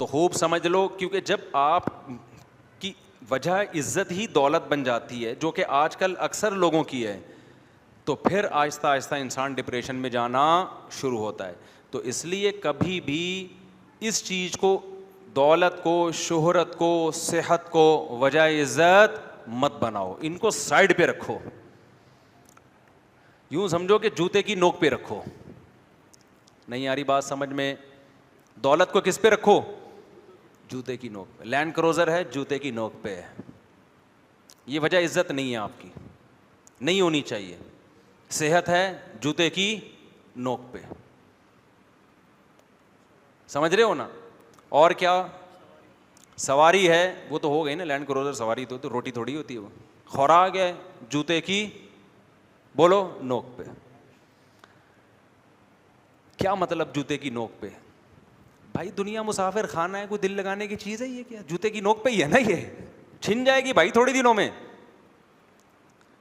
تو خوب سمجھ لو, کیونکہ جب آپ کی وجہ عزت ہی دولت بن جاتی ہے, جو کہ آج کل اکثر لوگوں کی ہے, تو پھر آہستہ آہستہ انسان ڈپریشن میں جانا شروع ہوتا ہے. تو اس لیے کبھی بھی اس چیز کو, دولت کو, شہرت کو, صحت کو وجہ عزت مت بناؤ, ان کو سائڈ پہ رکھو, یوں سمجھو کہ جوتے کی نوک پہ رکھو. نہیں آ رہی بات سمجھ میں؟ دولت کو کس پہ رکھو؟ جوتے کی نوک پہ. لینڈ کروزر ہے, جوتے کی نوک پہ ہے, یہ وجہ عزت نہیں ہے آپ کی, نہیں ہونی چاہیے. صحت ہے, جوتے کی نوک پہ, سمجھ رہے ہو نا؟ اور کیا؟ سواری ہے, وہ تو ہو گئی نا, لینڈ کروزر سواری تو روٹی تھوڑی ہوتی ہے وہ. خوراک ہے, جوتے کی بولو نوک پہ. کیا مطلب جوتے کی نوک پہ؟ بھائی دنیا مسافر خانہ ہے, کوئی دل لگانے کی چیز ہے یہ؟ کیا جوتے کی نوک پہ ہی ہے نا, یہ چھن جائے گی بھائی تھوڑی دنوں میں.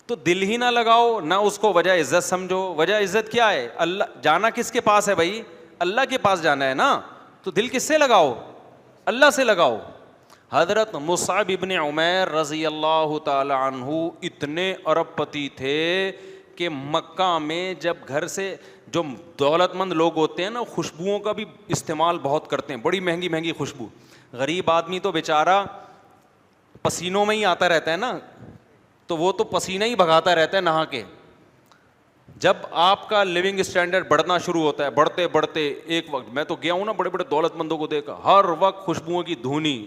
تو دل ہی نہ لگاؤ, نہ اس کو وجہ عزت سمجھو. وجہ عزت کیا ہے؟ اللہ. جانا کس کے پاس ہے بھائی؟ اللہ کے پاس جانا ہے نا, تو دل کس سے لگاؤ؟ اللہ سے لگاؤ. حضرت مصعب ابن عمیر رضی اللہ تعالی عنہ اتنے ارب پتی تھے کہ مکہ میں جب گھر سے, جو دولت مند لوگ ہوتے ہیں نا, خوشبوؤں کا بھی استعمال بہت کرتے ہیں, بڑی مہنگی مہنگی خوشبو. غریب آدمی تو بیچارہ پسینوں میں ہی آتا رہتا ہے نا, تو وہ تو پسینہ ہی بھگاتا رہتا ہے نہا کے. جب آپ کا لیونگ اسٹینڈرڈ بڑھنا شروع ہوتا ہے, بڑھتے بڑھتے ایک وقت, میں تو گیا ہوں نا بڑے بڑے دولت مندوں کو دیکھا, ہر وقت خوشبوؤں کی دھونی.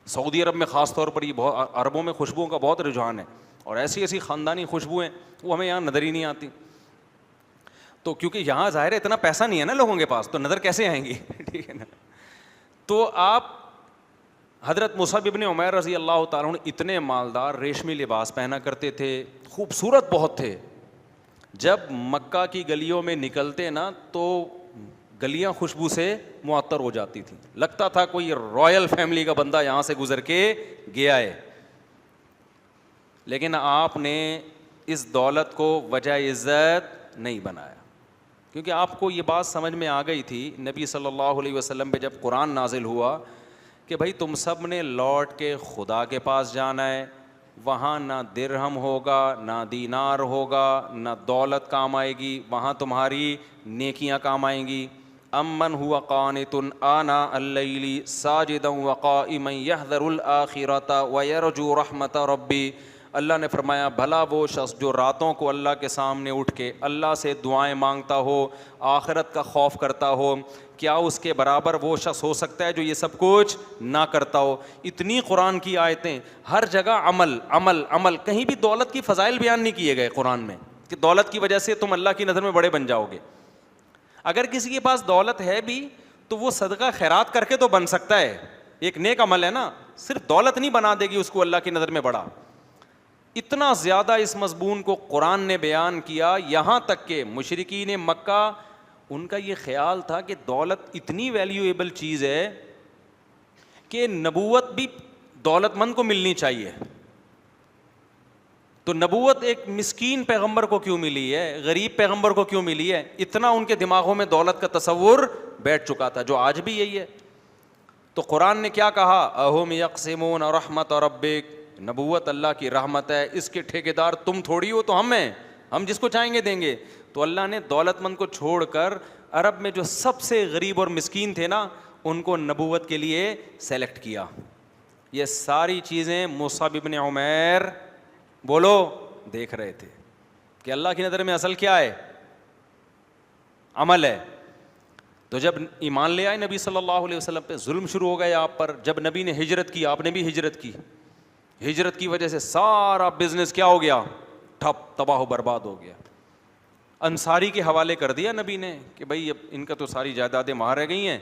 سعودی عرب میں خاص طور پر یہ بہت, عربوں میں خوشبوؤں کا بہت رجحان ہے, اور ایسی ایسی خاندانی خوشبوئیں وہ ہمیں یہاں نظر ہی نہیں آتی. تو کیونکہ یہاں ظاہر ہے اتنا پیسہ نہیں ہے نا لوگوں کے پاس, تو نظر کیسے آئیں گی؟ ٹھیک ہے نا. تو آپ حضرت مصعب ابن عمیر رضی اللہ تعالیٰ عنہ اتنے مالدار, ریشمی لباس پہنا کرتے تھے, خوبصورت بہت تھے. جب مکہ کی گلیوں میں نکلتے نا تو گلیاں خوشبو سے معطر ہو جاتی تھیں, لگتا تھا کوئی رائل فیملی کا بندہ یہاں سے گزر کے گیا ہے. لیکن آپ نے اس دولت کو وجہ عزت نہیں بنایا, کیونکہ آپ کو یہ بات سمجھ میں آ گئی تھی نبی صلی اللہ علیہ وسلم پہ جب قرآن نازل ہوا کہ بھائی تم سب نے لوٹ کے خدا کے پاس جانا ہے, وہاں نہ درہم ہوگا, نہ دینار ہوگا, نہ دولت کام آئے گی, وہاں تمہاری نیکیاں کام آئیں گی. امن ہوا قانت آناء اللیل ساجدا وقائما یحذر الآخرۃ ویرجو رحمت ربی. اللہ نے فرمایا بھلا وہ شخص جو راتوں کو اللہ کے سامنے اٹھ کے اللہ سے دعائیں مانگتا ہو, آخرت کا خوف کرتا ہو, کیا اس کے برابر وہ شخص ہو سکتا ہے جو یہ سب کچھ نہ کرتا ہو؟ اتنی قرآن کی آیتیں, ہر جگہ عمل عمل عمل, کہیں بھی دولت کی فضائل بیان نہیں کیے گئے قرآن میں کہ دولت کی وجہ سے تم اللہ کی نظر میں بڑے بن جاؤ گے. اگر کسی کے پاس دولت ہے بھی تو وہ صدقہ خیرات کر کے تو بن سکتا ہے, ایک نیک عمل ہے نا, صرف دولت نہیں بنا دے گی اس کو اللہ کی نظر میں بڑا. اتنا زیادہ اس مضمون کو قرآن نے بیان کیا, یہاں تک کہ مشرکین مکہ, ان کا یہ خیال تھا کہ دولت اتنی ویلیویبل چیز ہے کہ نبوت بھی دولت مند کو ملنی چاہیے. تو نبوت ایک مسکین پیغمبر کو کیوں ملی ہے, غریب پیغمبر کو کیوں ملی ہے؟ اتنا ان کے دماغوں میں دولت کا تصور بیٹھ چکا تھا, جو آج بھی یہی ہے. تو قرآن نے کیا کہا؟ اہم یقسمون رحمت ربک, نبوت اللہ کی رحمت ہے, اس کے ٹھیکیدار تم تھوڑی ہو, تو ہم ہیں, ہم جس کو چاہیں گے دیں گے. تو اللہ نے دولت مند کو چھوڑ کر عرب میں جو سب سے غریب اور مسکین تھے نا, ان کو نبوت کے لیے سلیکٹ کیا. یہ ساری چیزیں مصعب ابن عمیر بولو دیکھ رہے تھے کہ اللہ کی نظر میں اصل کیا ہے؟ عمل ہے. تو جب ایمان لے آئے نبی صلی اللہ علیہ وسلم پہ, ظلم شروع ہو گئے آپ پر. جب نبی نے ہجرت کی, آپ نے بھی ہجرت کی, ہجرت کی وجہ سے سارا بزنس کیا ہو گیا؟ ٹھپ, تباہ و برباد ہو گیا. انصاری کے حوالے کر دیا نبی نے کہ بھائی اب ان کا تو ساری جائیدادیں وہاں رہ گئی ہیں,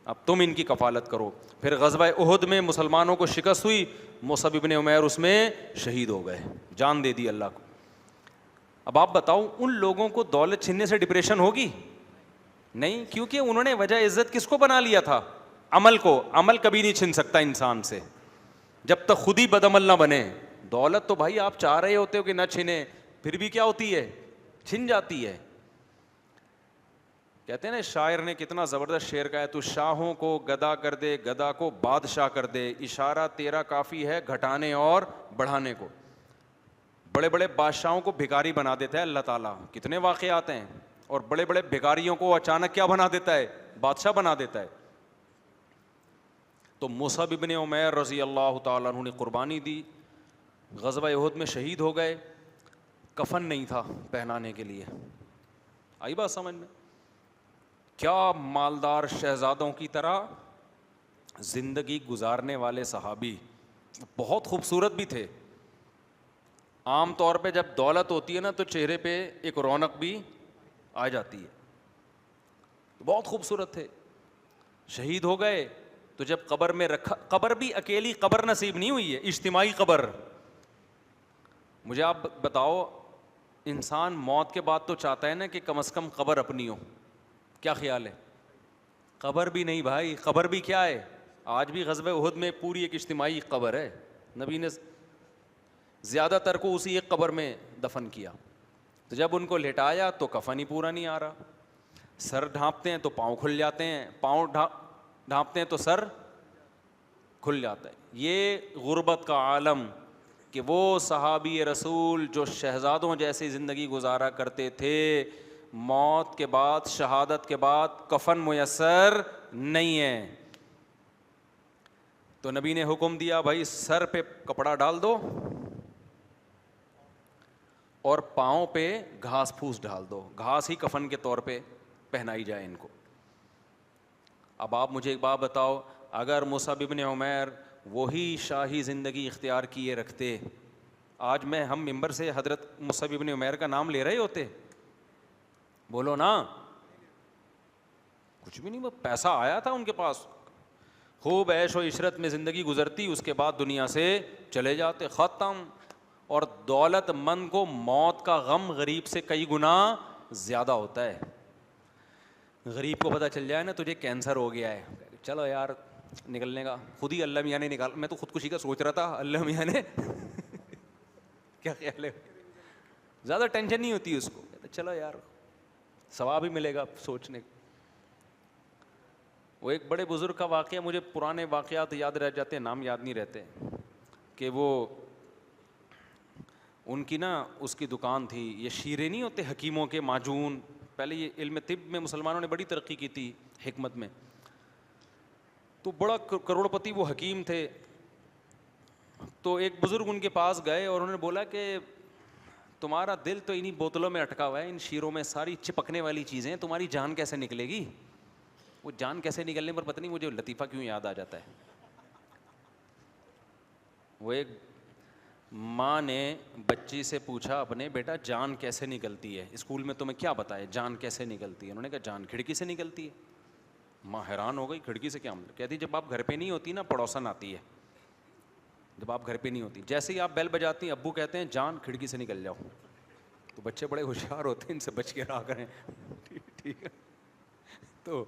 اب تم ان کی کفالت کرو. پھر غزوہ احد میں مسلمانوں کو شکست ہوئی, مصعب ابن عمیر اس میں شہید ہو گئے, جان دے دی اللہ کو. اب آپ بتاؤ ان لوگوں کو دولت چھننے سے ڈپریشن ہوگی؟ نہیں, کیونکہ انہوں نے وجہ عزت کس کو بنا لیا تھا؟ عمل کو. عمل کبھی نہیں چھن سکتا انسان سے جب تک خود ہی بدعمل نہ بنے. دولت تو بھائی آپ چاہ رہے ہوتے ہو کہ نہ چھنے, پھر بھی کیا ہوتی ہے؟ چھن جاتی ہے. کہتے ہیں نا شاعر نے کتنا زبردست شعر کہا ہے, تو شاہوں کو گدا کر دے, گدا کو بادشاہ کر دے, اشارہ تیرا کافی ہے گھٹانے اور بڑھانے کو. بڑے بڑے بادشاہوں کو بھکاری بنا دیتا ہے اللہ تعالیٰ, کتنے واقعات ہیں, اور بڑے بڑے بھکاریوں کو اچانک کیا بنا دیتا ہے, بادشاہ بنا دیتا ہے. تو مصعب ابن عمیر رضی اللہ تعالیٰ عنہ نے قربانی دی, غزوہ احد میں شہید ہو گئے, کفن نہیں تھا پہنانے کے لیے. آئی بات سمجھ میں؟ کیا مالدار شہزادوں کی طرح زندگی گزارنے والے صحابی, بہت خوبصورت بھی تھے. عام طور پہ جب دولت ہوتی ہے نا تو چہرے پہ ایک رونق بھی آ جاتی ہے. بہت خوبصورت تھے, شہید ہو گئے تو جب قبر میں رکھا, قبر بھی اکیلی قبر نصیب نہیں ہوئی ہے, اجتماعی قبر. مجھے آپ بتاؤ, انسان موت کے بعد تو چاہتا ہے نا کہ کم از کم قبر اپنی ہو, کیا خیال ہے؟ قبر بھی نہیں بھائی, قبر بھی کیا ہے, آج بھی غزوہ احد میں پوری ایک اجتماعی قبر ہے. نبی نے زیادہ تر کو اسی ایک قبر میں دفن کیا. تو جب ان کو لٹایا تو کفن ہی پورا نہیں آ رہا, سر ڈھانپتے ہیں تو پاؤں کھل جاتے ہیں, پاؤں ڈھانپتے ہیں تو سر کھل جاتا ہے. یہ غربت کا عالم کہ وہ صحابی رسول جو شہزادوں جیسی زندگی گزارا کرتے تھے, موت کے بعد, شہادت کے بعد کفن میسر نہیں ہے. تو نبی نے حکم دیا بھائی سر پہ کپڑا ڈال دو اور پاؤں پہ گھاس پھوس ڈال دو, گھاس ہی کفن کے طور پہ پہنائی جائے ان کو. اب آپ مجھے ایک بات بتاؤ, اگر مصعب ابن عمیر وہی شاہی زندگی اختیار کیے رکھتے, آج میں ہم ممبر سے حضرت مصعب ابن عمیر کا نام لے رہے ہوتے؟ بولو نا. کچھ بھی نہیں, وہ پیسہ آیا تھا ان کے پاس, خوب عیش و عشرت میں زندگی گزرتی, اس کے بعد دنیا سے چلے جاتے, ختم. اور دولت مند کو موت کا غم غریب سے کئی گنا زیادہ ہوتا ہے. غریب کو پتہ چل جائے نا تجھے کینسر ہو گیا ہے, چلو یار نکلنے کا, خود ہی اللہ میاں نے نکال, میں تو خودکشی کا سوچ رہا تھا, اللہ میاں نے کیا خیال ہے, زیادہ ٹینشن نہیں ہوتی اس کو, چلو یار ثواب ہی ملے گا سوچنے. وہ ایک بڑے بزرگ کا واقعہ, مجھے پرانے واقعات یاد رہ جاتے ہیں, نام یاد نہیں رہتے, کہ وہ ان کی نا اس کی دکان تھی, یہ شیرے نہیں ہوتے حکیموں کے معجون, پہلے یہ علم طب میں مسلمانوں نے بڑی ترقی کی تھی حکمت میں, تو بڑا کروڑ پتی وہ حکیم تھے. تو ایک بزرگ ان کے پاس گئے اور انہوں نے بولا کہ تمہارا دل تو انہی بوتلوں میں اٹکا ہوا ہے, ان شیروں میں ساری چپکنے والی چیزیں, تمہاری جان کیسے نکلے گی؟ وہ جان کیسے نکلنے پر پتہ نہیں مجھے لطیفہ کیوں یاد آ جاتا ہے. وہ ایک ماں نے بچی سے پوچھا اپنے, بیٹا جان کیسے نکلتی ہے, اسکول میں تمہیں کیا بتائے جان کیسے نکلتی ہے؟ انہوں نے کہا جان کھڑکی سے نکلتی ہے. ماں حیران ہو گئی, کھڑکی سے کیا مطلب؟ کہتی جب آپ گھر پہ نہیں ہوتی نا پڑوسن آتی ہے, جب آپ گھر پہ نہیں ہوتی, جیسے ہی آپ بیل بجاتی ہیں ابو کہتے ہیں جان کھڑکی سے نکل جاؤ. تو بچے بڑے ہوشیار ہوتے ہیں, ان سے بچ کے رہا کریں, ٹھیک ہے. تو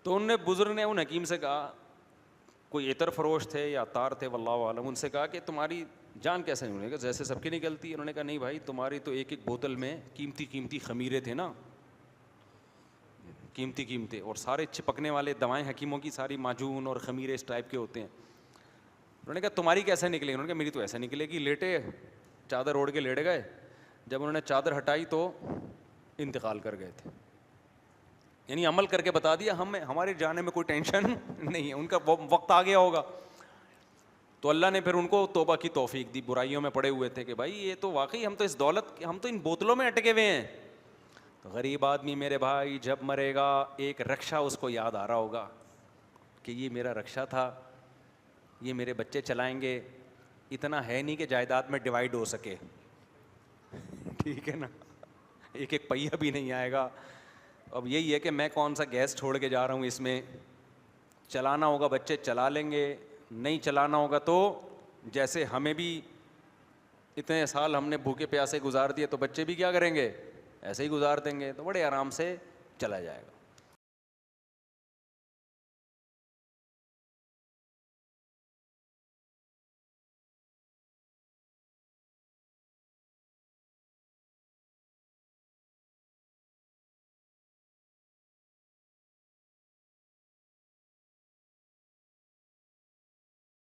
ان نے بزرگ نے ان حکیم سے کہا, کوئی عطر فروش تھے یا عطار تھے واللہ عالم, ان سے کہا کہ تمہاری جان کیسے نہیں؟ انہوں نے کہا جیسے سب کی نکلتی ہے. انہوں نے کہا نہیں بھائی, تمہاری تو ایک ایک بوتل میں قیمتی خمیرے تھے نا, قیمتی اور سارے چپکنے والے دوائیں حکیموں کی ساری معجون اور خمیرے اس ٹائپ کے ہوتے ہیں. انہوں نے کہا تمہاری کیسے نکلے؟ انہوں نے کہا میری تو ایسے نکلے گی. لیٹے, چادر اوڑھ کے لیٹ گئے, جب انہوں نے چادر ہٹائی تو انتقال کر گئے تھے. یعنی عمل کر کے بتا دیا, ہمارے جانے میں کوئی ٹینشن نہیں ہے, ان کا وقت آ گیا ہوگا. تو اللہ نے پھر ان کو توبہ کی توفیق دی, برائیوں میں پڑے ہوئے تھے کہ بھائی یہ تو واقعی ہم تو اس دولت, ہم تو ان بوتلوں میں اٹکے ہوئے ہیں. تو غریب آدمی میرے بھائی جب مرے گا ایک رکشا اس کو یاد آ رہا ہوگا کہ یہ میرا رکشا تھا, یہ میرے بچے چلائیں گے, اتنا ہے نہیں کہ جائیداد میں ڈیوائڈ ہو سکے, ٹھیک ہے نا, ایک ایک پہیہ بھی نہیں آئے گا. اب یہی ہے کہ میں کون سا گیس چھوڑ کے جا رہا ہوں, اس میں چلانا ہوگا بچے چلا لیں گے, نہیں چلانا ہوگا تو جیسے ہمیں بھی اتنے سال ہم نے بھوکے پیاسے گزار دیے تو بچے بھی کیا کریں گے, ایسے ہی گزار دیں گے, تو بڑے آرام سے چلا جائے گا.